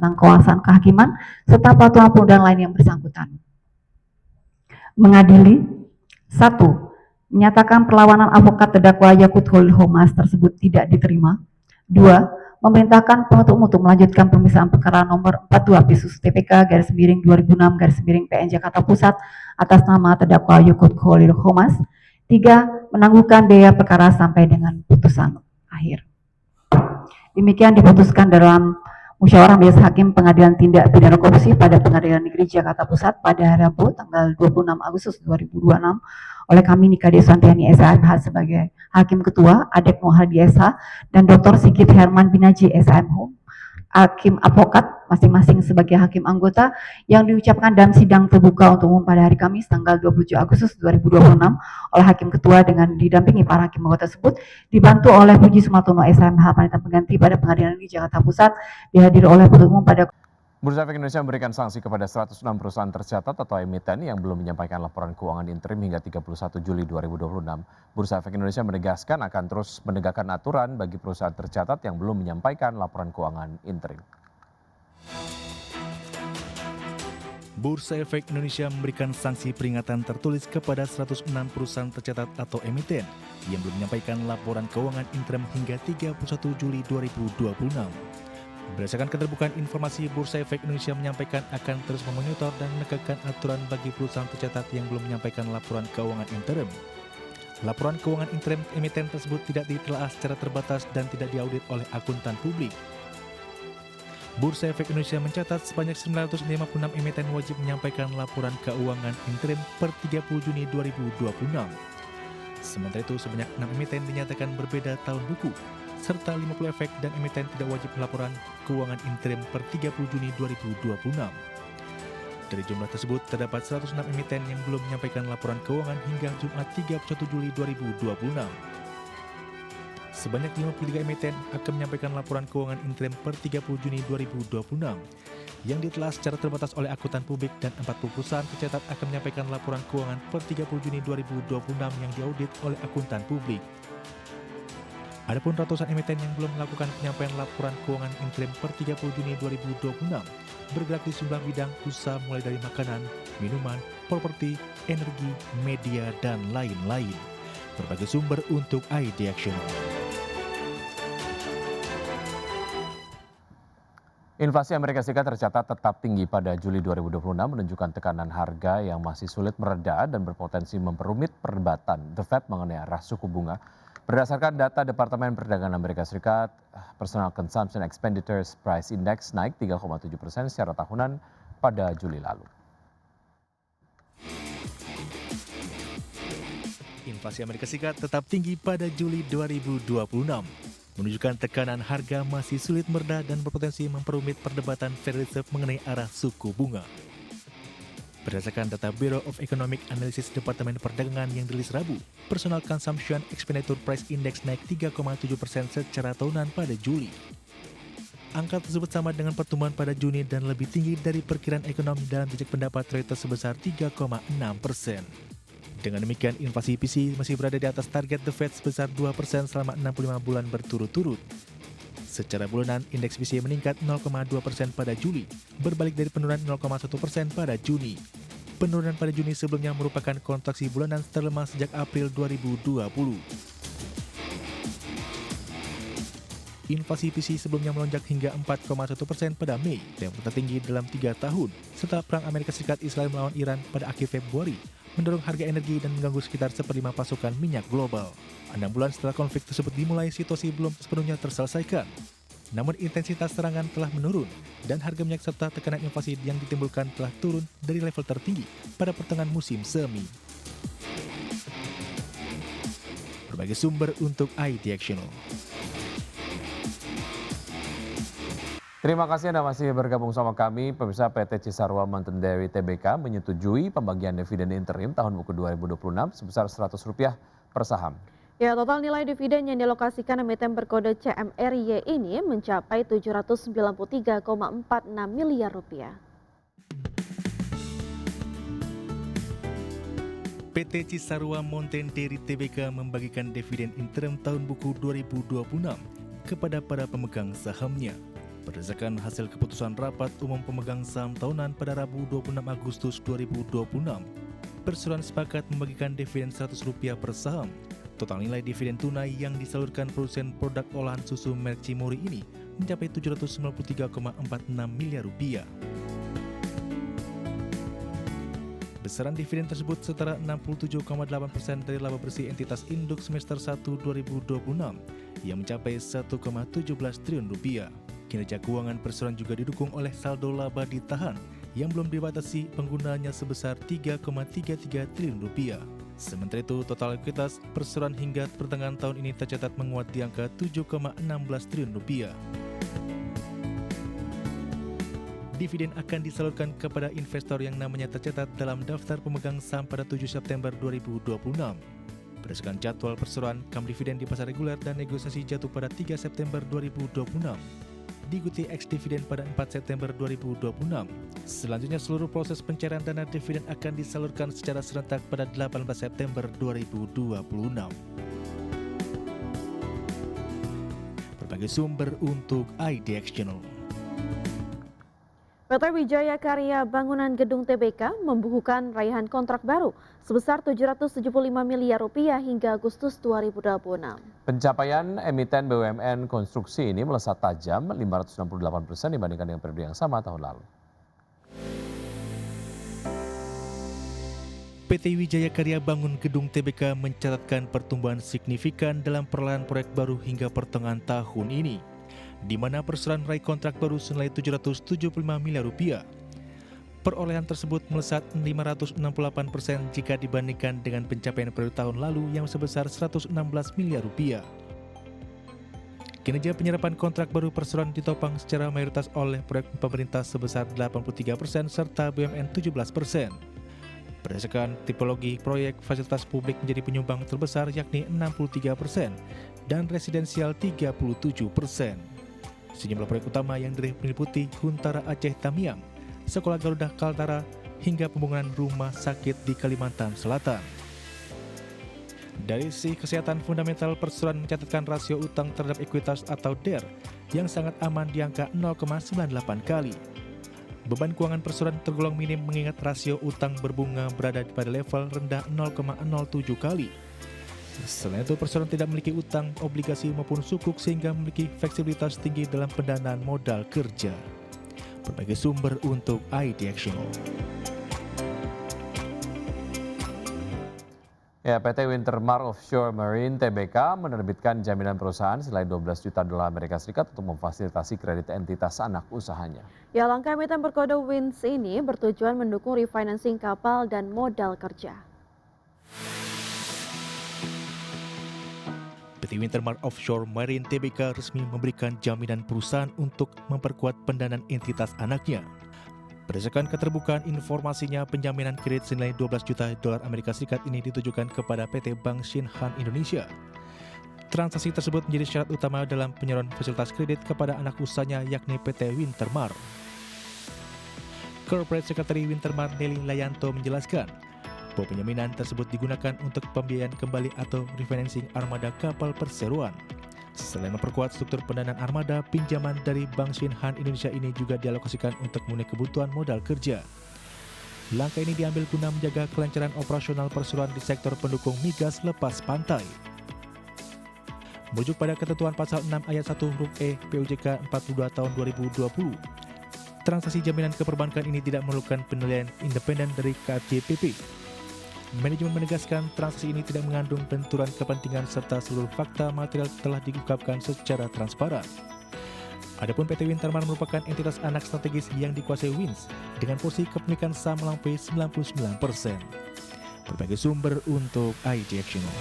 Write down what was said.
tentang kawasan kehakiman serta peraturan perundang lain yang bersangkutan. Mengadili 1. Menyatakan perlawanan advokat terdakwa Yakut Khalil Homas tersebut tidak diterima. 2. Memerintahkan penuntut umum untuk melanjutkan pemeriksaan perkara nomor 42 Pisus TPK /2006 PN Jakarta Pusat atas nama terdakwa Yakut Khalil Homas. 3. Menangguhkan biaya perkara sampai dengan putusan akhir. Demikian diputuskan dalam musyawarah majelis hakim pengadilan tindak pidana korupsi pada Pengadilan Negeri Jakarta Pusat pada hari Rabu tanggal 26 Agustus 2026 oleh kami Nika Desantiani SHMH sebagai Hakim Ketua, Adek Muhardi SH, dan Dr. Sigit Herman Binaji SHMH, Hakim Advokat masing-masing sebagai Hakim Anggota yang diucapkan dalam sidang terbuka untuk umum pada hari Kamis tanggal 27 Agustus 2026 oleh Hakim Ketua dengan didampingi para Hakim Anggota tersebut, dibantu oleh Puji Sumartono SHMH Panitia Pengganti pada Pengadilan Negeri Jakarta Pusat, dihadiri oleh penuntut umum pada Bursa Efek Indonesia memberikan sanksi kepada 106 perusahaan tercatat atau emiten yang belum menyampaikan laporan keuangan interim hingga 31 Juli 2026. Bursa Efek Indonesia menegaskan akan terus menegakkan aturan bagi perusahaan tercatat yang belum menyampaikan laporan keuangan interim. Bursa Efek Indonesia memberikan sanksi peringatan tertulis kepada 106 perusahaan tercatat atau emiten yang belum menyampaikan laporan keuangan interim hingga 31 Juli 2026. Berdasarkan keterbukaan informasi, Bursa Efek Indonesia menyampaikan akan terus memonitor dan menegakkan aturan bagi perusahaan tercatat yang belum menyampaikan laporan keuangan interim. Laporan keuangan interim emiten tersebut tidak ditelaah secara terbatas dan tidak diaudit oleh akuntan publik. Bursa Efek Indonesia mencatat sebanyak 956 emiten wajib menyampaikan laporan keuangan interim per 30 Juni 2026. Sementara itu, sebanyak 6 emiten dinyatakan berbeda tahun buku, serta 50 efek dan emiten tidak wajib laporan keuangan interim per 30 Juni 2026. Dari jumlah tersebut, terdapat 106 emiten yang belum menyampaikan laporan keuangan hingga Jumat 31 Juli 2026. Sebanyak 53 emiten akan menyampaikan laporan keuangan interim per 30 Juni 2026 yang ditelah secara terbatas oleh akuntan publik, dan 40 perusahaan tercatat akan menyampaikan laporan keuangan per 30 Juni 2026 yang diaudit oleh akuntan publik. Adapun ratusan emiten yang belum melakukan penyampaian laporan keuangan interim per 30 Juni 2026 bergerak di sejumlah bidang usaha mulai dari makanan, minuman, properti, energi, media, dan lain-lain. Berbagai sumber untuk ID Action. Inflasi Amerika Serikat tercatat tetap tinggi pada Juli 2026 menunjukkan tekanan harga yang masih sulit mereda dan berpotensi memperumit perdebatan The Fed mengenai arah suku bunga. Berdasarkan data Departemen Perdagangan Amerika Serikat, Personal Consumption Expenditures Price Index naik 3,7% secara tahunan pada Juli lalu. Inflasi Amerika Serikat tetap tinggi pada Juli 2026, menunjukkan tekanan harga masih sulit mereda dan berpotensi memperumit perdebatan Federal Reserve mengenai arah suku bunga. Berdasarkan data Bureau of Economic Analysis Departemen Perdagangan yang dirilis Rabu, Personal Consumption Expenditure Price Index naik 3,7% secara tahunan pada Juli. Angka tersebut sama dengan pertumbuhan pada Juni dan lebih tinggi dari perkiraan ekonomi dalam jejak pendapat Reuters sebesar 3,6%. Dengan demikian, inflasi PC masih berada di atas target The Fed sebesar 2% selama 65 bulan berturut-turut. Secara bulanan, indeks PCE meningkat 0,2% pada Juli, berbalik dari penurunan 0,1% pada Juni. Penurunan pada Juni sebelumnya merupakan kontraksi bulanan terlemah sejak April 2020. Inflasi PCE sebelumnya melonjak hingga 4,1% pada Mei, yang tertinggi dalam 3 tahun, setelah Perang Amerika Serikat-Israel melawan Iran pada akhir Februari, mendorong harga energi dan mengganggu sekitar 1/5 pasokan minyak global. 6 bulan setelah konflik tersebut dimulai, situasi belum sepenuhnya terselesaikan. Namun intensitas serangan telah menurun dan harga minyak serta tekanan inflasi yang ditimbulkan telah turun dari level tertinggi pada pertengahan musim semi. Berbagai sumber untuk ID Action. Terima kasih Anda masih bergabung sama kami. Pemirsa, PT Cisarua Mountain Dairy Tbk menyetujui pembagian dividen interim tahun buku 2026 sebesar Rp100 per saham. Ya, total nilai dividen yang dilokasikan emiten berkode CMRY ini mencapai Rp793,46 miliar. PT Cisarua Mountain Dairy Tbk membagikan dividen interim tahun buku 2026 kepada para pemegang sahamnya. Berdasarkan hasil keputusan rapat umum pemegang saham tahunan pada Rabu 26 Agustus 2026, perseroan sepakat membagikan dividen Rp100 per saham. Total nilai dividen tunai yang disalurkan produsen produk olahan susu merek Cimory ini mencapai Rp793,46 miliar. Besaran dividen tersebut setara 67,8% dari laba bersih entitas induk semester 1 2026 yang mencapai Rp1,17 triliun. Kinerja keuangan perseroan juga didukung oleh saldo laba ditahan yang belum dibatasi penggunaannya sebesar Rp3,33 triliun. Sementara itu, total ekuitas perseroan hingga pertengahan tahun ini tercatat menguat di angka Rp7,16 triliun. Dividen akan disalurkan kepada investor yang namanya tercatat dalam daftar pemegang saham pada 7 September 2026. Berdasarkan jadwal perseroan, kam dividen di pasar reguler dan negosiasi jatuh pada 3 September 2026. Diikuti ex-dividen pada 4 September 2026. Selanjutnya, seluruh proses pencairan dana dividen akan disalurkan secara serentak pada 18 September 2026. Berbagai sumber untuk IDX Channel. PT Wijaya Karya Bangunan Gedung TBK membukukan raihan kontrak baru sebesar Rp775 miliar hingga Agustus 2026. Pencapaian emiten BUMN konstruksi ini melesat tajam 568% dibandingkan dengan periode yang sama tahun lalu. PT Wijaya Karya Bangun Gedung TBK mencatatkan pertumbuhan signifikan dalam perlahan proyek baru hingga pertengahan tahun ini, di mana perseroan meraih kontrak baru senilai Rp775 miliar. Perolehan tersebut melesat 568% jika dibandingkan dengan pencapaian periode tahun lalu yang sebesar Rp116 miliar. Kinerja penyerapan kontrak baru perseroan ditopang secara mayoritas oleh proyek pemerintah sebesar 83% serta BUMN 17%. Berdasarkan tipologi proyek, fasilitas publik menjadi penyumbang terbesar yakni 63% dan residensial 37%. Sejumlah proyek utama yang meliputi Huntara Aceh Tamiang, Sekolah Garuda Kaltara, hingga pembangunan rumah sakit di Kalimantan Selatan. Dari sisi kesehatan fundamental, perseroan mencatatkan rasio utang terhadap ekuitas atau DER yang sangat aman di angka 0,98 kali. Beban keuangan perseroan tergolong minim mengingat rasio utang berbunga berada pada level rendah 0,07 kali. Selain itu, perseroan tidak memiliki utang, obligasi maupun sukuk sehingga memiliki fleksibilitas tinggi dalam pendanaan modal kerja. Berbagai sumber untuk IDX Channel. Ya, PT Wintermar Offshore Marine TBK menerbitkan jaminan perusahaan senilai $12 juta untuk memfasilitasi kredit entitas anak usahanya. Ya, langkah emiten berkode WINS ini bertujuan mendukung refinancing kapal dan modal kerja. PT Wintermar Offshore Marine TBK resmi memberikan jaminan perusahaan untuk memperkuat pendanaan entitas anaknya. Berdasarkan keterbukaan informasinya, penjaminan kredit senilai $12 juta ini ditujukan kepada PT Bank Shinhan Indonesia. Transaksi tersebut menjadi syarat utama dalam penyaluran fasilitas kredit kepada anak usahanya yakni PT Wintermar. Corporate Secretary Wintermar Nelly Layanto menjelaskan bahwa penjaminan tersebut digunakan untuk pembiayaan kembali atau refinancing armada kapal perseroan. Selain memperkuat struktur pendanaan armada, pinjaman dari Bank Shinhan Indonesia ini juga dialokasikan untuk memenuhi kebutuhan modal kerja. Langkah ini diambil guna menjaga kelancaran operasional perseroan di sektor pendukung migas lepas pantai. Merujuk pada ketentuan pasal 6 ayat 1 huruf E PUJK 42 tahun 2020, transaksi jaminan keperbankan ini tidak memerlukan penilaian independen dari KJPP. Manajemen menegaskan transaksi ini tidak mengandung benturan kepentingan serta seluruh fakta material telah diungkapkan secara transparan. Adapun PT Wintermar merupakan entitas anak strategis yang dikuasai WINS dengan porsi kepemilikan saham melampaui 99%. Berbagai sumber untuk IDX Channel.